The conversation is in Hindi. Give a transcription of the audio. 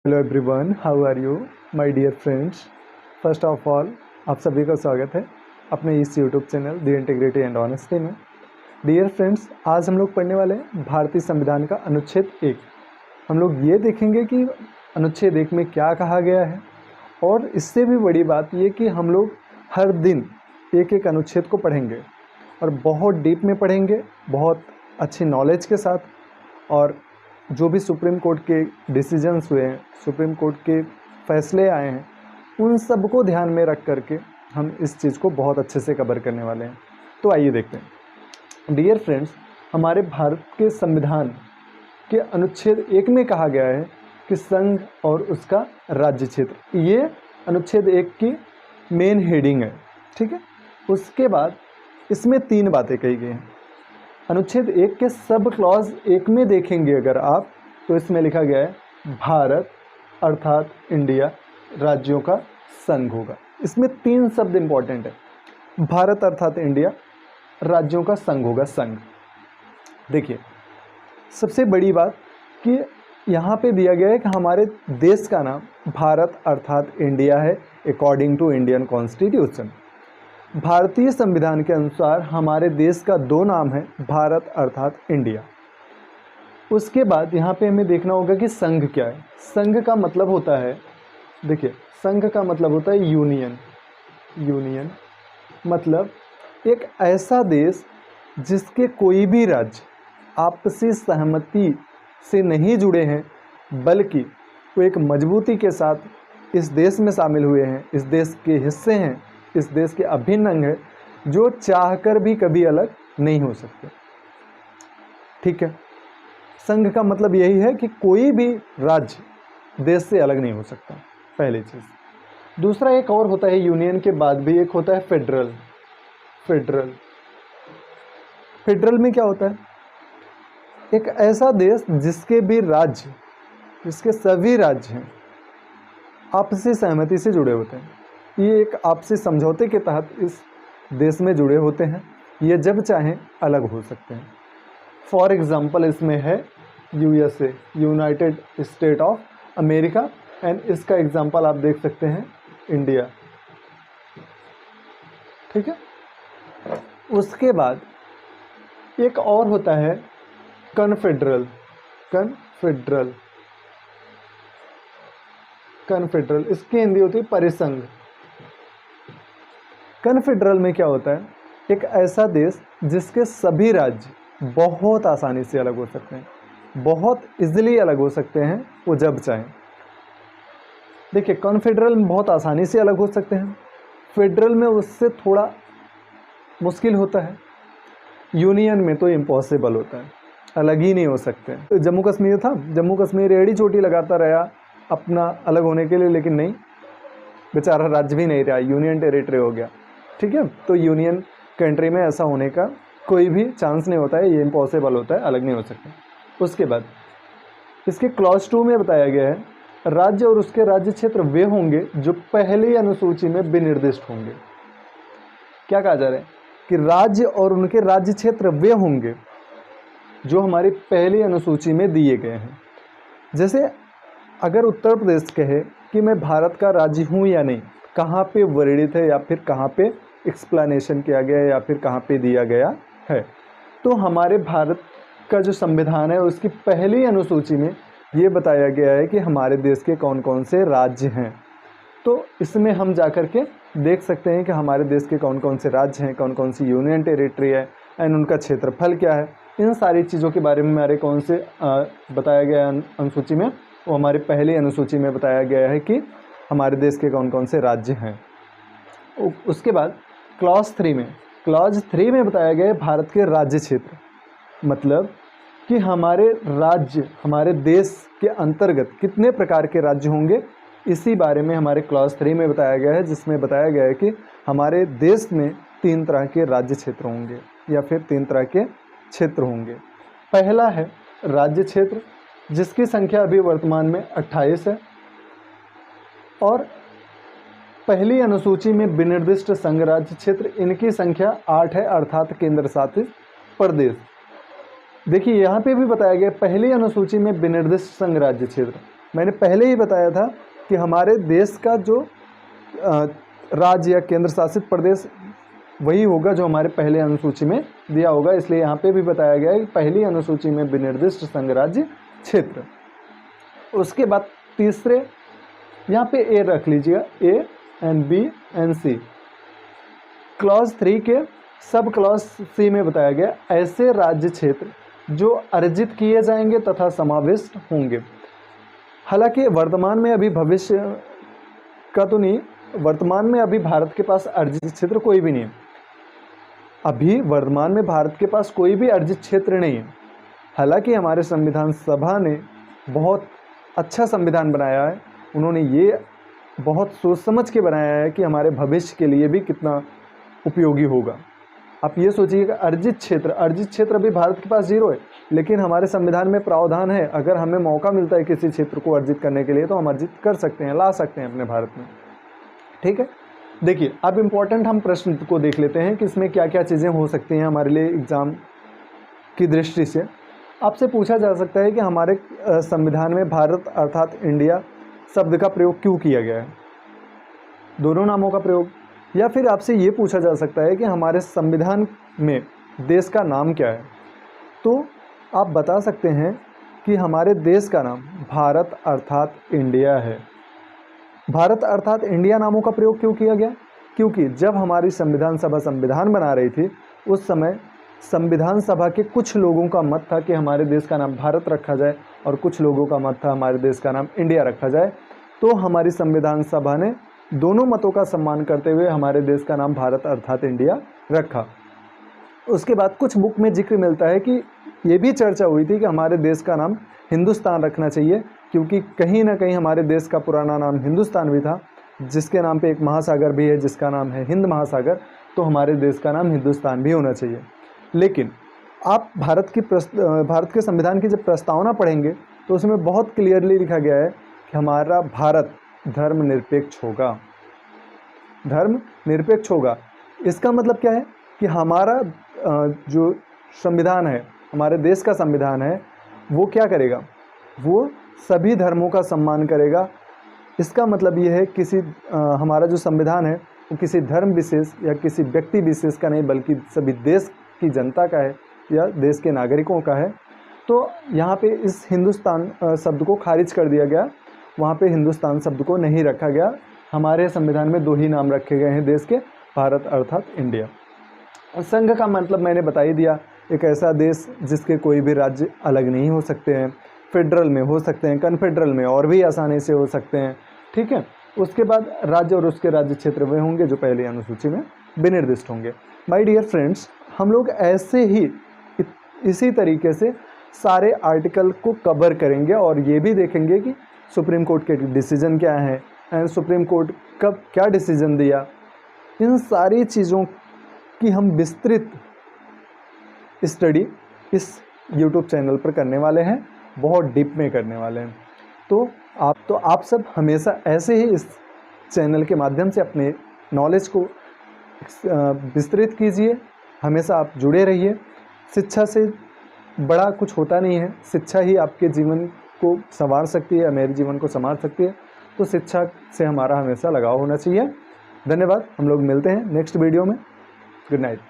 Hello everyone, how are you my dear friends. First of all आप सभी का स्वागत है अपने इस YouTube channel the integrity and honesty में। डियर फ्रेंड्स, आज हम लोग पढ़ने वाले हैं भारतीय संविधान का अनुच्छेद 1। हम लोग ये देखेंगे कि अनुच्छेद 1 में क्या कहा गया है, और इससे भी बड़ी बात ये कि हम लोग हर दिन एक एक अनुच्छेद को पढ़ेंगे और बहुत डीप में पढ़ेंगे, बहुत अच्छी नॉलेज के साथ। और जो भी सुप्रीम कोर्ट के डिसीजंस हुए हैं, सुप्रीम कोर्ट के फैसले आए हैं, उन सब को ध्यान में रख करके हम इस चीज़ को बहुत अच्छे से कवर करने वाले हैं। तो आइए देखते हैं। डियर फ्रेंड्स, हमारे भारत के संविधान के अनुच्छेद 1 में कहा गया है कि संघ और उसका राज्य क्षेत्र, ये अनुच्छेद 1 की मेन हेडिंग है। ठीक है, उसके बाद इसमें 3 बातें कही गई हैं। अनुच्छेद 1 के सब क्लॉज 1 में देखेंगे अगर आप, तो इसमें लिखा गया है भारत अर्थात इंडिया राज्यों का संघ होगा। इसमें 3 शब्द इंपॉर्टेंट है, भारत अर्थात इंडिया, राज्यों का संघ होगा, संघ। देखिए, सबसे बड़ी बात कि यहाँ पे दिया गया है कि हमारे देश का नाम भारत अर्थात इंडिया है अकॉर्डिंग टू इंडियन कॉन्स्टिट्यूशन। भारतीय संविधान के अनुसार हमारे देश का 2 नाम है, भारत अर्थात इंडिया। उसके बाद यहाँ पे हमें देखना होगा कि संघ क्या है। संघ का मतलब होता है, देखिए, संघ का मतलब होता है यूनियन। यूनियन मतलब एक ऐसा देश जिसके कोई भी राज्य आपसी सहमति से नहीं जुड़े हैं, बल्कि वो एक मजबूती के साथ इस देश में शामिल हुए हैं, इस देश के हिस्से हैं, इस देश के अभिन्न अंग है, जो चाहकर भी कभी अलग नहीं हो सकते। ठीक है, संघ का मतलब यही है कि कोई भी राज्य देश से अलग नहीं हो सकता, पहली चीज़। दूसरा एक और होता है, यूनियन के बाद भी एक होता है फेडरल। फेडरल फेडरल में क्या होता है? एक ऐसा देश जिसके भी राज्य, जिसके सभी राज्य हैं आपसी सहमति से जुड़े होते हैं। ये एक आपसी समझौते के तहत इस देश में जुड़े होते हैं, ये जब चाहें अलग हो सकते हैं। फॉर एग्जांपल इसमें है USA, United state of America, and इसका एग्जांपल आप देख सकते हैं इंडिया। ठीक है, उसके बाद एक और होता है कन्फेडरल। कन्फेडरल कन्फेडरल इसकी हिंदी होती है परिसंघ। कन्फेडरल में क्या होता है? एक ऐसा देश जिसके सभी राज्य बहुत आसानी से अलग हो सकते हैं, बहुत इजीली अलग हो सकते हैं, वो जब चाहें। देखिए, कॉन्फेडरल में बहुत आसानी से अलग हो सकते हैं, फेडरल में उससे थोड़ा मुश्किल होता है, यूनियन में तो इम्पॉसिबल होता है, अलग ही नहीं हो सकते। तो जम्मू कश्मीर था, जम्मू कश्मीर एड़ी चोटी लगाता रहा अपना अलग होने के लिए, लेकिन नहीं, बेचारा राज्य भी नहीं रहा, यूनियन टेरिटरी हो गया। ठीक है, तो यूनियन कंट्री में ऐसा होने का कोई भी चांस नहीं होता है, ये इम्पॉसिबल होता है, अलग नहीं हो सकते। उसके बाद इसके क्लॉज 2 में बताया गया है राज्य और उसके राज्य क्षेत्र वे होंगे जो पहली अनुसूची में विनिर्दिष्ट होंगे। क्या कहा जा रहा है कि राज्य और उनके राज्य क्षेत्र वे होंगे जो हमारी पहली अनुसूची में दिए गए हैं। जैसे अगर उत्तर प्रदेश कहे कि मैं भारत का राज्य हूँ या नहीं, कहाँ पे वर्णित है या फिर कहाँ पे एक्सप्लेनेशन किया गया है या फिर कहाँ पे दिया गया है, तो हमारे भारत का जो संविधान है उसकी पहली अनुसूची में ये बताया गया है कि हमारे देश के कौन कौन से राज्य हैं। तो इसमें हम जाकर के देख सकते हैं कि हमारे देश के कौन कौन से राज्य हैं, कौन कौन सी यूनियन टेरिटरी है, एंड उनका क्षेत्रफल क्या है। इन सारी चीज़ों के बारे में हमारे कौन से बताया गया अनुसूची में, वो हमारी पहली अनुसूची में बताया गया है कि हमारे देश के कौन कौन से राज्य हैं। उसके बाद क्लॉज 3 में बताया गया है भारत के राज्य क्षेत्र, मतलब कि हमारे राज्य, हमारे देश के अंतर्गत कितने प्रकार के राज्य होंगे, इसी बारे में हमारे क्लॉज 3 में बताया गया है, जिसमें बताया गया है कि हमारे देश में 3 तरह के राज्य क्षेत्र होंगे या फिर 3 तरह के क्षेत्र होंगे। पहला है राज्य क्षेत्र, जिसकी संख्या अभी वर्तमान में 28 है, और पहली अनुसूची में विनिर्दिष्ट संघ राज्य क्षेत्र, इनकी संख्या 8 है, अर्थात केंद्र शासित प्रदेश। देखिए, यहाँ पे भी बताया गया पहली अनुसूची में विनिर्दिष्ट संघ राज्य क्षेत्र, मैंने पहले ही बताया था कि हमारे देश का जो राज्य या केंद्र शासित प्रदेश वही होगा जो हमारे पहले अनुसूची में दिया होगा, इसलिए यहाँ पे भी बताया गया है कि पहली अनुसूची में विनिर्दिष्ट संघ राज्य क्षेत्र। उसके बाद तीसरे यहाँ पे ए रख लीजिएगा, A and B and C. Clause 3 के सब क्लॉज सी में बताया गया ऐसे राज्य क्षेत्र जो अर्जित किए जाएंगे तथा समाविष्ट होंगे। हालांकि वर्तमान में अभी भविष्य का तो नहीं, वर्तमान में अभी भारत के पास अर्जित क्षेत्र कोई भी नहीं है। अभी वर्तमान में भारत के पास कोई भी अर्जित क्षेत्र नहीं है। हालांकि हमारे संविधान सभा ने बहुत अच्छा संविधान बनाया है, उन्होंने ये बहुत सोच समझ के बनाया है कि हमारे भविष्य के लिए भी कितना उपयोगी होगा। आप ये सोचिएगा अर्जित क्षेत्र अभी भारत के पास 0 है, लेकिन हमारे संविधान में प्रावधान है, अगर हमें मौका मिलता है किसी क्षेत्र को अर्जित करने के लिए तो हम अर्जित कर सकते हैं, ला सकते हैं अपने भारत में। ठीक है, देखिए अब इम्पोर्टेंट हम प्रश्न को देख लेते हैं कि इसमें क्या क्या चीज़ें हो सकती हैं हमारे लिए एग्ज़ाम की दृष्टि से। आपसे पूछा जा सकता है कि हमारे संविधान में भारत अर्थात इंडिया शब्द का प्रयोग क्यों किया गया है, दोनों नामों का प्रयोग। या फिर आपसे ये पूछा जा सकता है कि हमारे संविधान में देश का नाम क्या है, तो आप बता सकते हैं कि हमारे देश का नाम भारत अर्थात इंडिया है। भारत अर्थात इंडिया नामों का प्रयोग क्यों किया गया, क्योंकि जब हमारी संविधान सभा संविधान बना रही थी उस समय संविधान सभा के कुछ लोगों का मत था कि हमारे देश का नाम भारत रखा जाए और कुछ लोगों का मत था हमारे देश का नाम इंडिया रखा जाए। तो हमारी संविधान सभा ने दोनों मतों का सम्मान करते हुए हमारे देश का नाम भारत अर्थात इंडिया रखा। उसके बाद कुछ बुक में जिक्र मिलता है कि ये भी चर्चा हुई थी कि हमारे देश का नाम हिंदुस्तान रखना चाहिए, क्योंकि कहीं ना कहीं हमारे देश का पुराना नाम हिंदुस्तान भी था, जिसके नाम पे एक महासागर भी है जिसका नाम है हिंद महासागर, तो हमारे देश का नाम हिंदुस्तान भी होना चाहिए। लेकिन आप भारत के संविधान की जब प्रस्तावना पढ़ेंगे तो उसमें बहुत क्लियरली लिखा गया है कि हमारा भारत धर्मनिरपेक्ष होगा, धर्मनिरपेक्ष होगा। इसका मतलब क्या है कि हमारा जो संविधान है, हमारे देश का संविधान है, वो क्या करेगा, वो सभी धर्मों का सम्मान करेगा। इसका मतलब ये है हमारा जो संविधान है वो किसी धर्म विशेष या किसी व्यक्ति विशेष का नहीं, बल्कि सभी देश की जनता का है या देश के नागरिकों का है। तो यहाँ पे इस हिंदुस्तान शब्द को खारिज कर दिया गया, वहाँ पे हिंदुस्तान शब्द को नहीं रखा गया। हमारे संविधान में 2 ही नाम रखे गए हैं देश के, भारत अर्थात इंडिया। संघ का मतलब मैंने बता ही दिया, एक ऐसा देश जिसके कोई भी राज्य अलग नहीं हो सकते हैं, फेडरल में हो सकते हैं, कन्फेडरल में और भी आसानी से हो सकते हैं। ठीक है, उसके बाद राज्य और उसके राज्य क्षेत्र वे होंगे जो पहली अनुसूची में विनिर्दिष्ट होंगे। माय डियर फ्रेंड्स, हम लोग ऐसे ही इसी तरीके से सारे आर्टिकल को कवर करेंगे और ये भी देखेंगे कि सुप्रीम कोर्ट के डिसीजन क्या है एंड सुप्रीम कोर्ट कब क्या डिसीजन दिया। इन सारी चीज़ों की हम विस्तृत स्टडी इस यूट्यूब चैनल पर करने वाले हैं, बहुत डीप में करने वाले हैं। तो आप सब हमेशा ऐसे ही इस चैनल के माध्यम से अपने नॉलेज को विस्तृत कीजिए, हमेशा आप जुड़े रहिए। शिक्षा से बड़ा कुछ होता नहीं है, शिक्षा ही आपके जीवन को संवार सकती है, मेरे जीवन को संवार सकती है। तो शिक्षा से हमारा हमेशा लगाव होना चाहिए। धन्यवाद, हम लोग मिलते हैं नेक्स्ट वीडियो में। Good night.